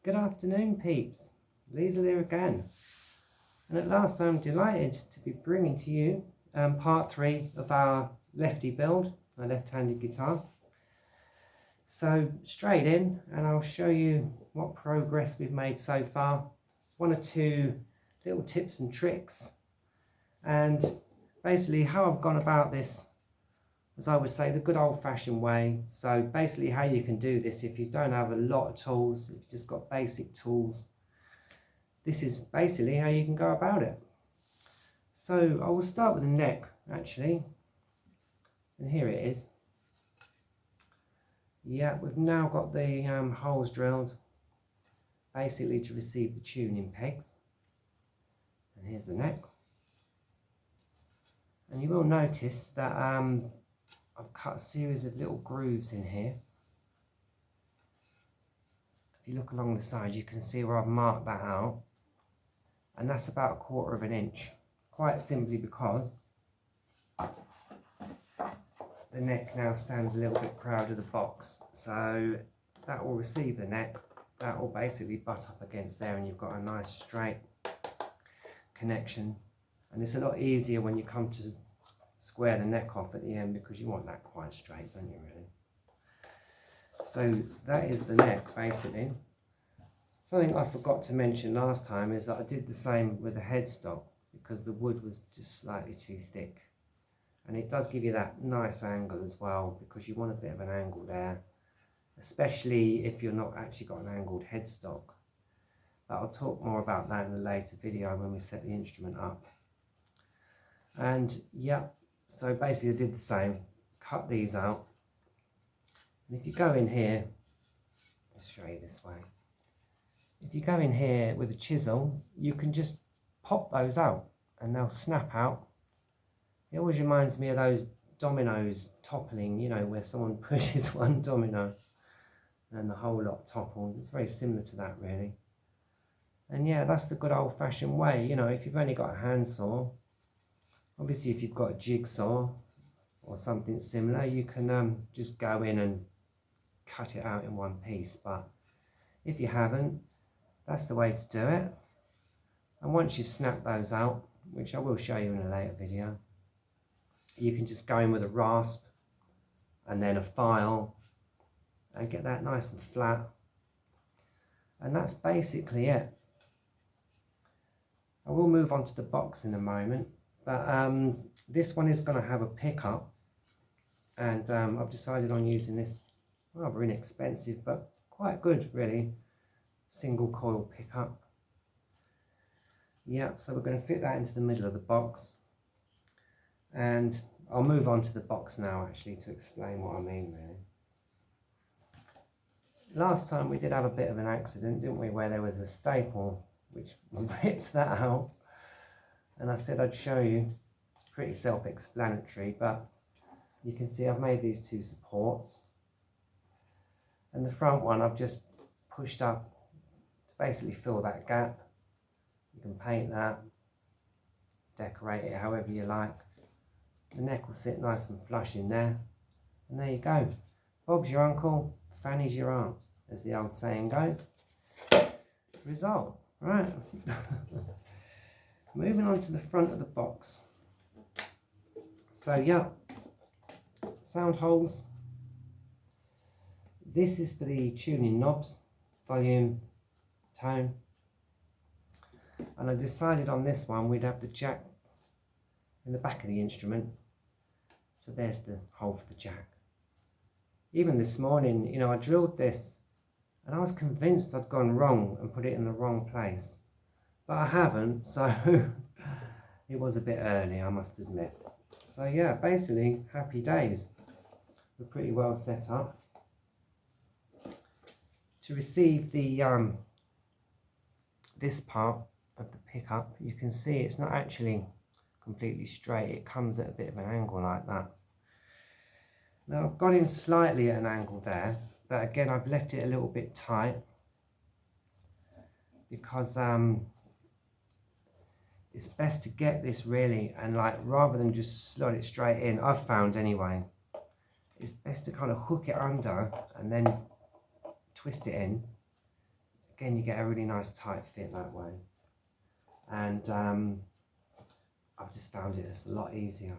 Good afternoon, peeps. Liesl here again. And at last I'm delighted to be bringing to you part 3 of our Lefty build, our left-handed guitar. So straight in, and I'll show you what progress we've made so far. 1 or 2 little tips and tricks. And basically how I've gone about this, as I would say, the good old-fashioned way. So basically how you can do this if you don't have a lot of tools, if you've just got basic tools, this is basically how you can go about it. So I will start with the neck, actually. And here it is. Yeah, we've now got the holes drilled, basically to receive the tuning pegs. And here's the neck. And you will notice that I've cut a series of little grooves in here. If you look along the side, you can see where I've marked that out. And that's about 1/4 of an inch. Quite simply because the neck now stands a little bit proud of the box. So that will receive the neck. That will basically butt up against there and you've got a nice straight connection. And it's a lot easier when you come to square the neck off at the end, because you want that quite straight, don't you, really? So that is the neck, basically. Something I forgot to mention last time is that I did the same with the headstock, because the wood was just slightly too thick. And it does give you that nice angle as well, because you want a bit of an angle there, especially if you're not actually got an angled headstock. But I'll talk more about that in a later video when we set the instrument up. And yeah, so basically I did the same, cut these out. And if you go in here, let's show you this way. If you go in here with a chisel, you can just pop those out and they'll snap out. It always reminds me of those dominoes toppling, you know, where someone pushes one domino and the whole lot topples. It's very similar to that, really. And yeah, that's the good old-fashioned way. You know, if you've only got a handsaw, obviously if you've got a jigsaw or something similar, you can just go in and cut it out in one piece. But if you haven't, that's the way to do it. And once you've snapped those out, which I will show you in a later video, you can just go in with a rasp and then a file and get that nice and flat. And that's basically it. I will move on to the box in a moment, but this one is going to have a pickup, and I've decided on using this rather inexpensive but quite good, really, single coil pickup. Yeah, so we're going to fit that into the middle of the box, and I'll move on to the box now actually to explain what I mean, really. Last time we did have a bit of an accident, didn't we, where there was a staple which ripped that out, and I said I'd show you. It's pretty self-explanatory, but you can see I've made these 2 supports, and the front one I've just pushed up to basically fill that gap. You can paint that, decorate it however you like. The neck will sit nice and flush in there, and there you go. Bob's your uncle, Fanny's your aunt, as the old saying goes. Result, right. Moving on to the front of the box. So yeah, sound holes. This is for the tuning knobs, volume, tone. And I decided on this one we'd have the jack in the back of the instrument. So there's the hole for the jack. Even this morning, you know, I drilled this and I was convinced I'd gone wrong and put it in the wrong place. But I haven't, so it was a bit early, I must admit. So yeah, basically, happy days. We're pretty well set up. To receive the this part of the pickup, you can see it's not actually completely straight. It comes at a bit of an angle like that. Now I've got in slightly at an angle there, but again I've left it a little bit tight because it's best to get this really, and like rather than just slot it straight in, I've found anyway, it's best to kind of hook it under and then twist it in again, you get a really nice tight fit that way. And I've just found it a lot easier.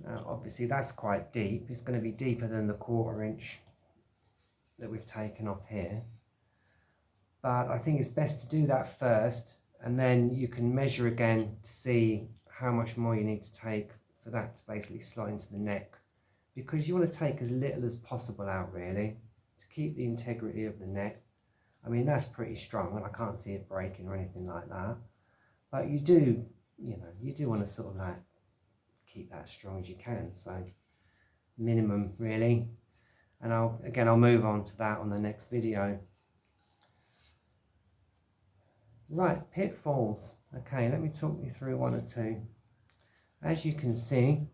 Now, obviously that's quite deep. It's going to be deeper than the 1/4 inch that we've taken off here. But I think it's best to do that first, and then you can measure again to see how much more you need to take for that to basically slot into the neck. Because you want to take as little as possible out, really, to keep the integrity of the neck. I mean, that's pretty strong, and I can't see it breaking or anything like that. But you do, you know, you do want to sort of like keep that as strong as you can. So minimum, really. And I'll move on to that on the next video. Right, pitfalls. Okay, let me talk you through 1 or 2. As you can see,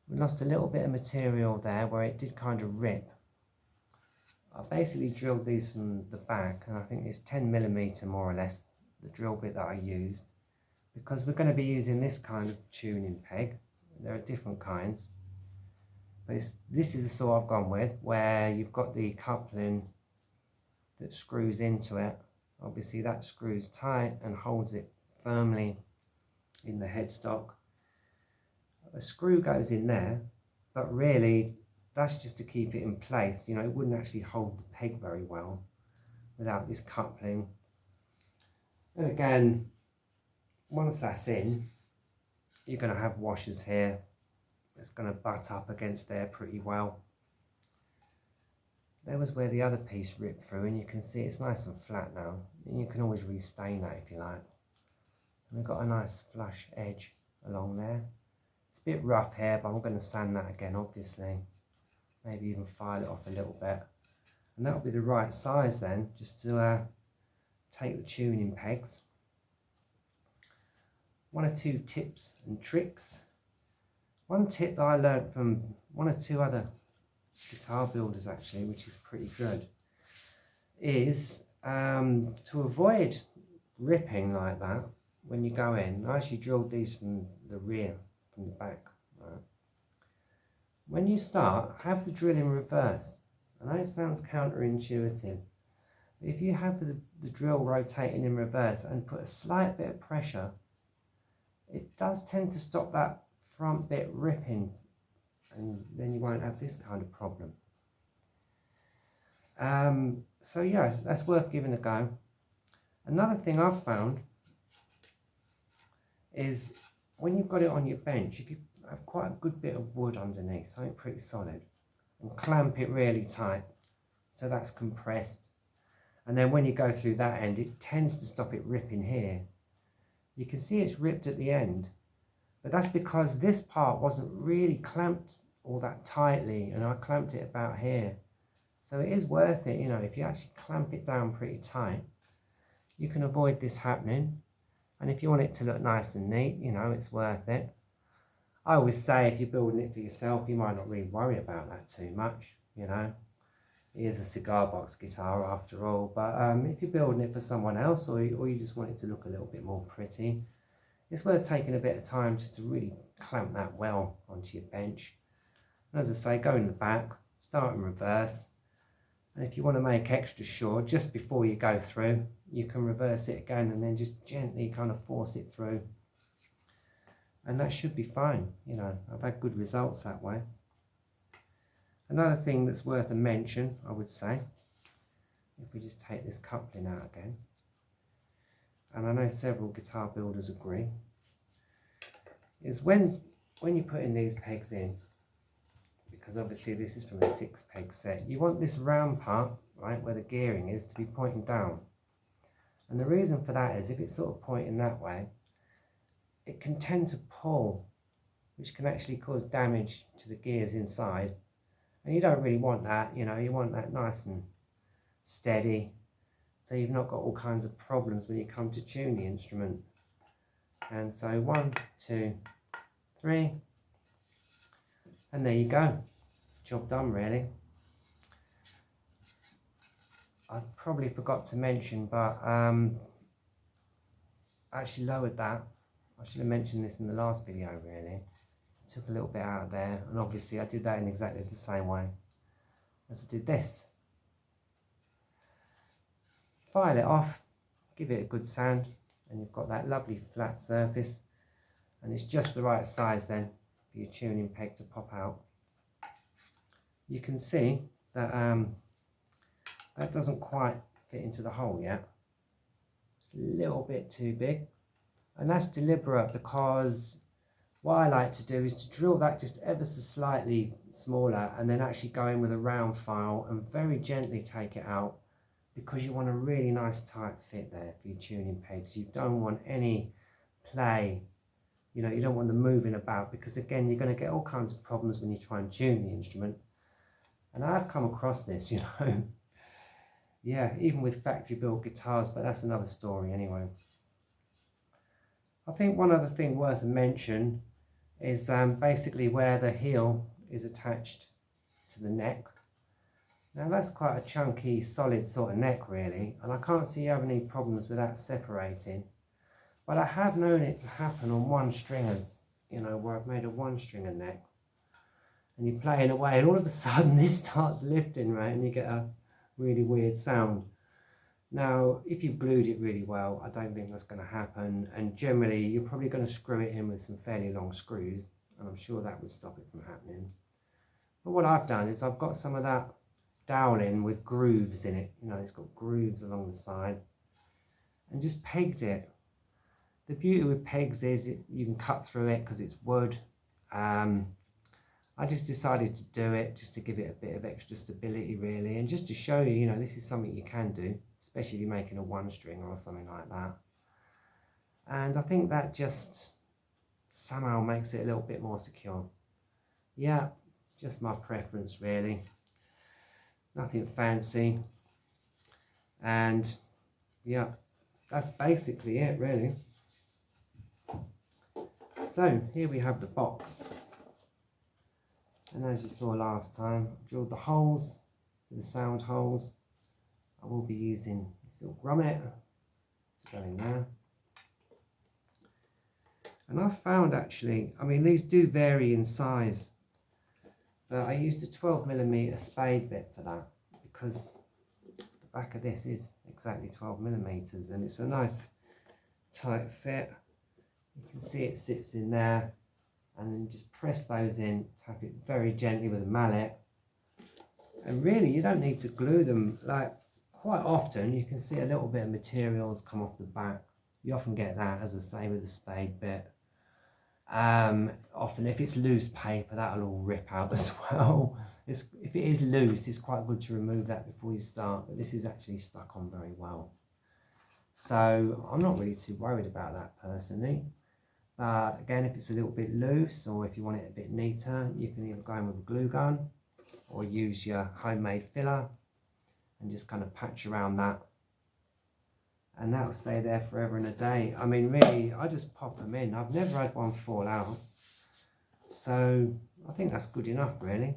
we lost a little bit of material there where it did kind of rip. I basically drilled these from the back, and I think it's 10mm more or less, the drill bit that I used, because we're going to be using this kind of tuning peg. There are different kinds, but this is the sort I've gone with, where you've got the coupling that screws into it. Obviously that screws tight and holds it firmly in the headstock. A screw goes in there, but really that's just to keep it in place. You know, it wouldn't actually hold the peg very well without this coupling. And again, once that's in, you're going to have washers here. It's going to butt up against there pretty well. There was where the other piece ripped through, and you can see it's nice and flat now. And you can always restain that if you like. And we've got a nice flush edge along there. It's a bit rough here, but I'm going to sand that again, obviously. Maybe even file it off a little bit. And that'll be the right size then, just to take the tuning pegs. 1 or 2 tips and tricks. One tip that I learned from 1 or 2 other guitar builders actually, which is pretty good, is to avoid ripping like that when you go in. I actually drilled these from the rear, from the back. Right? When you start, have the drill in reverse. I know it sounds counterintuitive, but if you have the drill rotating in reverse and put a slight bit of pressure, it does tend to stop that front bit ripping, and then you won't have this kind of problem. So yeah, that's worth giving a go. Another thing I've found is when you've got it on your bench, if you have quite a good bit of wood underneath, something pretty solid, and clamp it really tight so that's compressed, and then when you go through that end, it tends to stop it ripping here. You can see it's ripped at the end, but that's because this part wasn't really clamped all that tightly, and I clamped it about here. So it is worth it, you know, if you actually clamp it down pretty tight, you can avoid this happening. And if you want it to look nice and neat, you know, it's worth it. I always say if you're building it for yourself, you might not really worry about that too much, you know. It is a cigar box guitar after all, but if you're building it for someone else, or you just want it to look a little bit more pretty, it's worth taking a bit of time just to really clamp that well onto your bench. And as I say, go in the back, start in reverse, and if you want to make extra sure, just before you go through, you can reverse it again and then just gently kind of force it through. And that should be fine, you know, I've had good results that way. Another thing that's worth a mention, I would say, if we just take this coupling out again, and I know several guitar builders agree, is when you're putting these pegs in, because obviously this is from a 6-peg set, you want this round part, right, where the gearing is, to be pointing down. And the reason for that is if it's sort of pointing that way, it can tend to pull, which can actually cause damage to the gears inside. And you don't really want that, you know, you want that nice and steady, so you've not got all kinds of problems when you come to tune the instrument. And so 1, 2, 3, and there you go. Job done, really. I probably forgot to mention, but I actually lowered that. I should have mentioned this in the last video, really. Took a little bit out of there, and obviously I did that in exactly the same way as I did this. file it off, give it a good sound, and you've got that lovely flat surface, and it's just the right size then for your tuning peg to pop out. You can see that that doesn't quite fit into the hole yet. It's a little bit too big, and that's deliberate because what I like to do is to drill that just ever so slightly smaller and then actually go in with a round file and very gently take it out, because you want a really nice tight fit there for your tuning pegs. You don't want any play, you know, you don't want them moving about, because again, you're going to get all kinds of problems when you try and tune the instrument. And I've come across this, you know, yeah, even with factory built guitars, but that's another story anyway. I think one other thing worth a mention is basically where the heel is attached to the neck. Now that's quite a chunky, solid sort of neck really, and I can't see you having any problems with that separating. But I have known it to happen on one stringers, you know, where I've made a one stringer neck, and you're playing away and all of a sudden this starts lifting, right, and you get a really weird sound. Now, if you've glued it really well, I don't think that's going to happen, and generally you're probably going to screw it in with some fairly long screws, and I'm sure that would stop it from happening. But what I've done is I've got some of that doweling with grooves in it, you know, it's got grooves along the side, and just pegged it. The beauty with pegs is you can cut through it because it's wood. I just decided to do it just to give it a bit of extra stability really, and just to show you, you know, this is something you can do, especially if you're making a one stringer or something like that. And I think that just somehow makes it a little bit more secure. Yeah, just my preference really. Nothing fancy. And yeah, that's basically it really. So here we have the box. And as you saw last time, I drilled the holes for the sound holes. I will be using this little grommet to go in there. And I've found actually, I mean, these do vary in size, but I used a 12mm spade bit for that, because the back of this is exactly 12mm, and it's a nice tight fit. You can see it sits in there, and then just press those in, tap it very gently with a mallet. And really you don't need to glue them. Like, quite often you can see a little bit of materials come off the back. You often get that, as I say, with the spade bit. Often if it's loose paper, that'll all rip out as well. If it is loose, it's quite good to remove that before you start, but this is actually stuck on very well. So I'm not really too worried about that personally. But again, if it's a little bit loose, or if you want it a bit neater, you can either go in with a glue gun or use your homemade filler and just kind of patch around that, and that'll stay there forever and a day. I mean, really, I just pop them in. I've never had one fall out, so I think that's good enough really.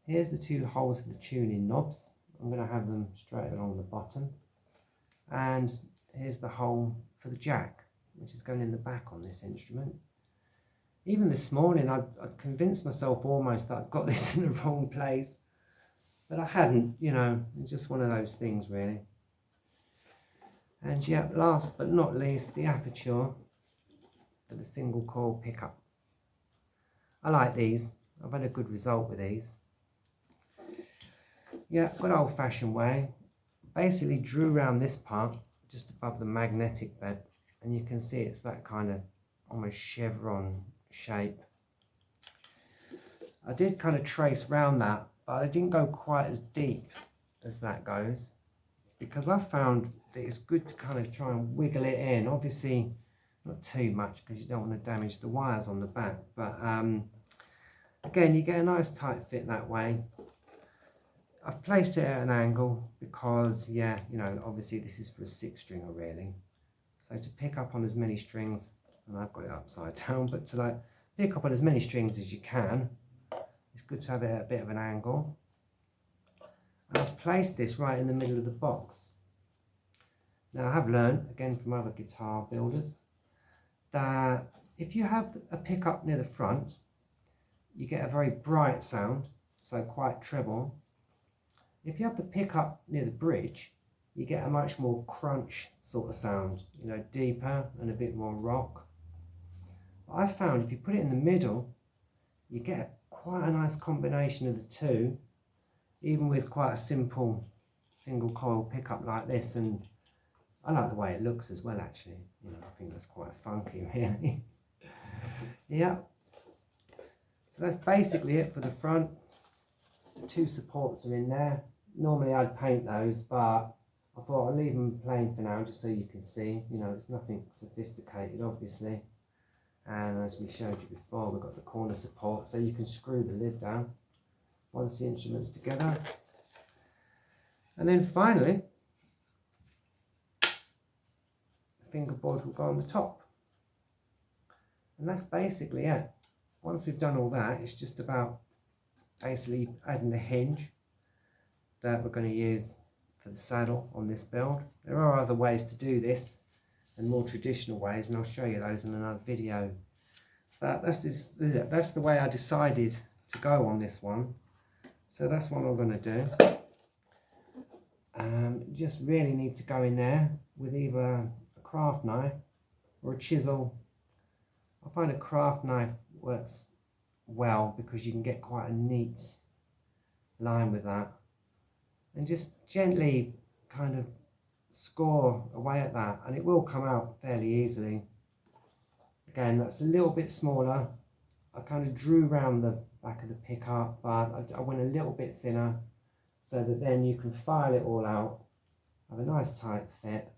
Here's the two holes for the tuning knobs. I'm going to have them straight along the bottom, and here's the hole for the jack, which is going in the back on this instrument. Even this morning I'd convinced myself almost that I'd got this in the wrong place, but I hadn't, you know. It's just one of those things really. And yeah, last but not least, the aperture for the single coil pickup. I like these. I've had a good result with these. Yeah, good old fashioned way. Basically drew around this part just above the magnetic bed, and you can see it's that kind of almost chevron shape. I did kind of trace round that, but I didn't go quite as deep as that goes, because I found that it's good to kind of try and wiggle it in. Obviously not too much, because you don't want to damage the wires on the back, but again, you get a nice tight fit that way. I've placed it at an angle because, yeah, you know, obviously this is for a 6-stringer really. So to pick up on as many strings, and I've got it upside down, but to like pick up on as many strings as you can, it's good to have it at a bit of an angle. And I've placed this right in the middle of the box. Now I have learned, again from other guitar builders, that if you have a pickup near the front, you get a very bright sound, so quite treble. If you have the pickup near the bridge, you get a much more crunch sort of sound, you know, deeper and a bit more rock. But I've found if you put it in the middle, you get quite a nice combination of the two, even with quite a simple single coil pickup like this. And I like the way it looks as well, actually. You know, I think that's quite funky, really. Yeah. So that's basically it for the front. The two supports are in there. Normally I'd paint those, but I thought I'll leave them plain for now, just so you can see. You know, it's nothing sophisticated, obviously. And as we showed you before, we've got the corner support, so you can screw the lid down once the instrument's together. And then finally, the fingerboard will go on the top. And that's basically it. Once we've done all that, it's just about basically adding the hinge that we're going to use for the saddle on this build. There are other ways to do this and more traditional ways, and I'll show you those in another video. But that's the way I decided to go on this one. So that's what I'm going to do. Just really need to go in there with either a craft knife or a chisel. I find a craft knife works well because you can get quite a neat line with that, and just gently kind of score away at that, and it will come out fairly easily. Again, that's a little bit smaller. I kind of drew around the back of the pickup, but I went a little bit thinner so that then you can file it all out, have a nice tight fit,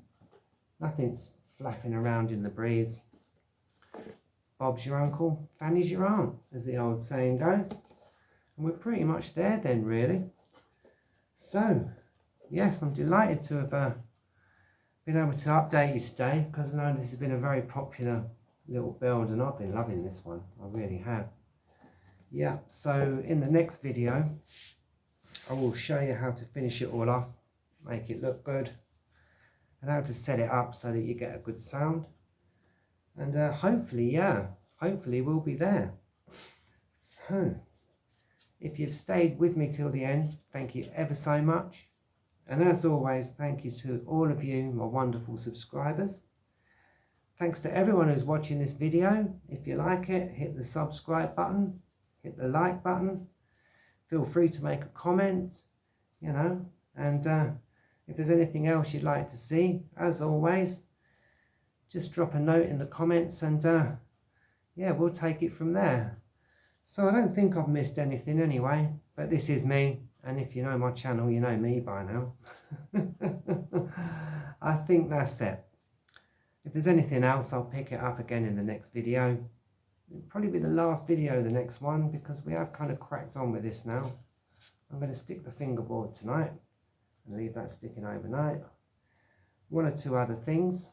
nothing's flapping around in the breeze. Bob's your uncle, Fanny's your aunt, as the old saying goes. And we're pretty much there then, really. So, yes, I'm delighted to have been able to update you today, because I know this has been a very popular little build and I've been loving this one. I really have. Yeah, so in the next video, I will show you how to finish it all off, make it look good, and how to set it up so that you get a good sound. And hopefully we'll be there. So, if you've stayed with me till the end, thank you ever so much. And as always, thank you to all of you, my wonderful subscribers. Thanks to everyone who's watching this video. If you like it, hit the subscribe button, hit the like button. Feel free to make a comment, you know, and if there's anything else you'd like to see, as always, just drop a note in the comments, and yeah, we'll take it from there. So I don't think I've missed anything anyway, but this is me, and if you know my channel, you know me by now. I think that's it. If there's anything else, I'll pick it up again in the next video. It'll probably be the last video, the next one, because we have kind of cracked on with this now. I'm going to stick the fingerboard tonight and leave that sticking overnight. One or two other things.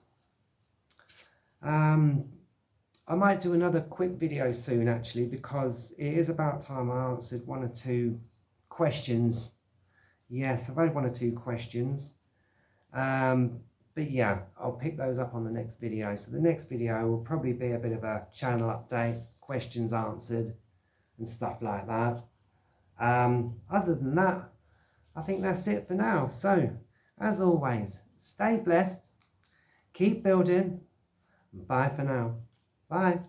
I might do another quick video soon, actually, because it is about time I answered one or two questions. Yes, I've had one or two questions. But yeah, I'll pick those up on the next video. So the next video will probably be a bit of a channel update, questions answered, and stuff like that. Other than that, I think that's it for now. So, as always, stay blessed, keep building, and bye for now. Bye.